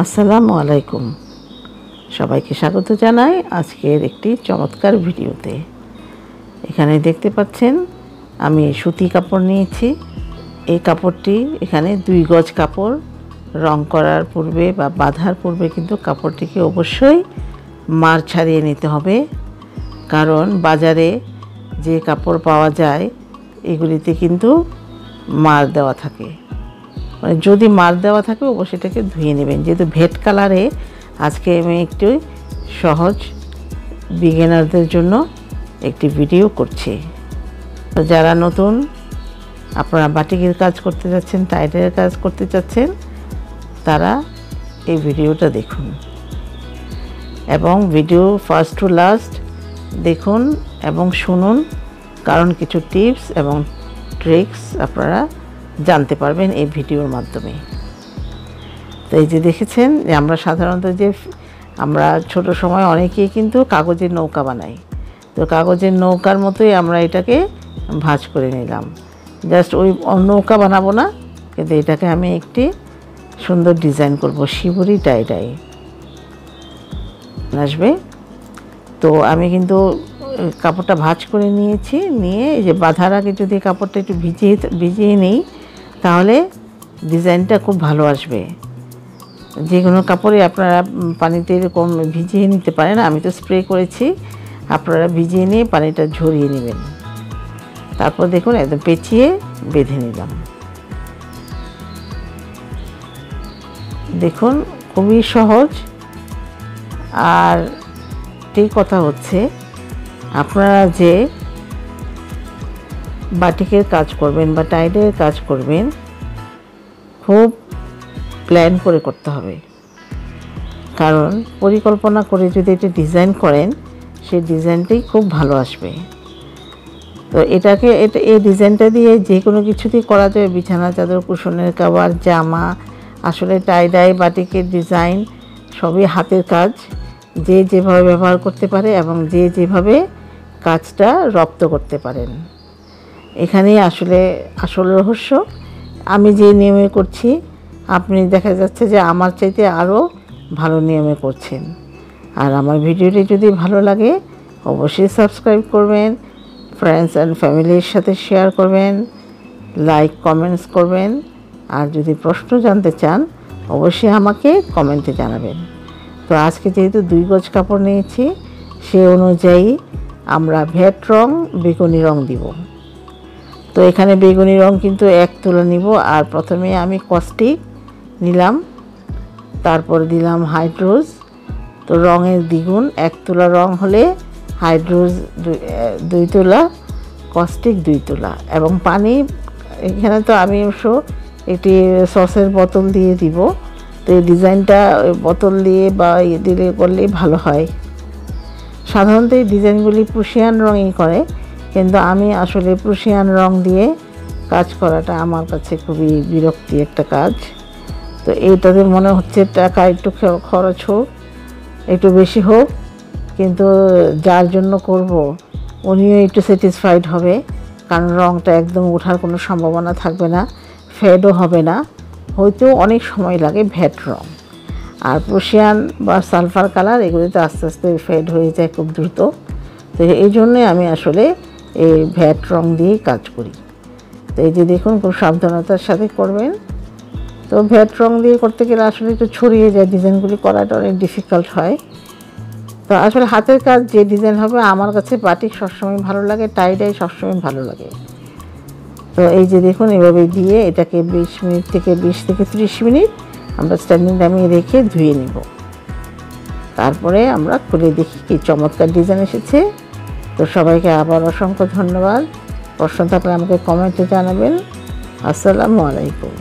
আসসালামু আলাইকুম। সবাইকে স্বাগত জানাই আজকের একটি চমৎকার ভিডিওতে। এখানে দেখতে পাচ্ছেন আমি সুতি কাপড় নিয়েছি। এই কাপড়টি এখানে 2 গজ কাপড়। রং করার পূর্বে বা বাঁধার পূর্বে কিন্তু কাপড়টিকে অবশ্যই মার ছাড়িয়ে নিতে হবে, কারণ বাজারে যে কাপড় পাওয়া যায় এগুলিতে কিন্তু মার দেওয়া থাকে। মানে যদি মার দেওয়া থাকে অবশ্যই সেটাকে ধুয়ে নেবেন। যেহেতু ভেট কালারে আজকে আমি একটু সহজ বিগিনারদের জন্য একটি ভিডিও করছি। তো যারা নতুন আপনারা বাটিকের কাজ করতে যাচ্ছেন, টাইডের কাজ করতে চাচ্ছেন, তারা এই ভিডিওটা দেখুন এবং ভিডিও ফার্স্ট টু লাস্ট দেখুন এবং শুনুন, কারণ কিছু টিপস এবং ট্রিক্স আপনারা জানতে পারবেন এই ভিডিওর মাধ্যমে। তো এই যে দেখেছেন যে আমরা সাধারণত আমরা ছোট সময় অনেকেই কিন্তু কাগজের নৌকা বানাই। তো কাগজের নৌকার মতোই আমরা এটাকে ভাঁজ করে নিলাম। জাস্ট ওই নৌকা বানাবো না, কিন্তু এটাকে আমি একটি সুন্দর ডিজাইন করব, শিবরি টাইডাই আসবে। তো আমি কিন্তু কাপড়টা ভাঁজ করে নিয়েছি। নিয়ে এই যে বাঁধার আগে যদি কাপড়টা একটু ভিজিয়ে নিই তাহলে ডিজাইনটা খুব ভালো আসবে। যে কোনো কাপড়ে আপনারা পানিতে এরকম ভিজিয়ে নিতে পারেন। আমি তো স্প্রে করেছি, আপনারা ভিজিয়ে নিয়ে পানিটা ঝরিয়ে নেবেন। তারপর দেখুন একদম পেঁচিয়ে বেঁধে নিলাম। দেখুন খুবই সহজ। আর ঠিক কথা হচ্ছে, আপনারা যে বাটিকের কাজ করবেন বা টাইডের কাজ করবেন খুব প্ল্যান করে করতে হবে, কারণ পরিকল্পনা করে যদি এটা ডিজাইন করেন সেই ডিজাইনটাই খুব ভালো আসবে। তো এই ডিজাইনটা দিয়ে যে কোনো কিছুতেই করা যাবে, বিছানা চাদর, কুশনের কভার, জামা। আসলে টাইডাই বাটিকের ডিজাইন সবই হাতের কাজ, যে যেভাবে ব্যবহার করতে পারে এবং যে যেভাবে কাজটা রপ্ত করতে পারেন, এখানেই আসলে আসল রহস্য। আমি যে নিয়মে করছি আপনি দেখা যাচ্ছে যে আমার চাইতে আরও ভালো নিয়মে করছেন। আর আমার ভিডিওটি যদি ভালো লাগে অবশ্যই সাবস্ক্রাইব করবেন, ফ্রেন্ডস অ্যান্ড ফ্যামিলির সাথে শেয়ার করবেন, লাইক কমেন্টস করবেন। আর যদি প্রশ্ন জানতে চান অবশ্যই আমাকে কমেন্টে জানাবেন। তো আজকে যেহেতু 2 গজ কাপড় নিয়েছি, সে অনুযায়ী আমরা ভেট রং, বেগুনি রং দিব। তো এখানে বেগুনি রং কিন্তু 1 তোলা নিব। আর প্রথমে আমি কস্টিক নিলাম, তারপর দিলাম হাইড্রোজ। তো রঙের দ্বিগুণ, 1 তোলা রং হলে হাইড্রোজ 2 তোলা, কস্টিক 2 তোলা এবং পানি। এখানে তো আমি অবশ্য একটি সসের বোতল দিয়ে দিব। তো এই ডিজাইনটা বোতল দিয়ে বা দিলে করলেই ভালো হয়। সাধারণত এই ডিজাইনগুলি প্রুশিয়ান রঙই করে, কিন্তু আমি আসলে প্রুশিয়ান রং দিয়ে কাজ করাটা আমার কাছে খুবই বিরক্তি একটা কাজ। তো এইটাতে মনে হচ্ছে টাকা একটু খরচ হোক, একটু বেশি হোক, কিন্তু যার জন্য করব উনিও একটু স্যাটিসফাইড হবে, কারণ রংটা একদম ওঠার কোনো সম্ভাবনা থাকবে না, ফেডও হবে না। হয়তো অনেক সময় লাগে ভেট রং। আর প্রুশিয়ান বা সালফার কালার এগুলিতে আস্তে আস্তে ফেড হয়ে যায় খুব দ্রুত। তো এই জন্যে আমি আসলে এই ভেট রং দিয়েই কাজ করি। তো এই যে দেখুন খুব সাবধানতার সাথে করবেন। তো ভেট রং দিয়ে করতে গেলে আসলে একটু ছড়িয়ে যায়, ডিজাইনগুলি করাটা অনেক ডিফিকাল্ট হয়। তো আসলে হাতের কাজ যে ডিজাইন হবে, আমার কাছে বাটিক সবসময় ভালো লাগে, টাইডাই সবসময় ভালো লাগে। তো এই যে দেখুন এভাবে দিয়ে এটাকে 20 থেকে 30 মিনিট আমরা স্ট্যান্ডিং টাইমে রেখে ধুয়ে নিব। তারপরে আমরা খুলে দেখি কি চমৎকার ডিজাইন এসেছে। তো সবাইকে আবার অসংখ্য ধন্যবাদ। প্রশ্ন থাকলে আমাকে কমেন্টে জানাবেন। আসসালামু আলাইকুম।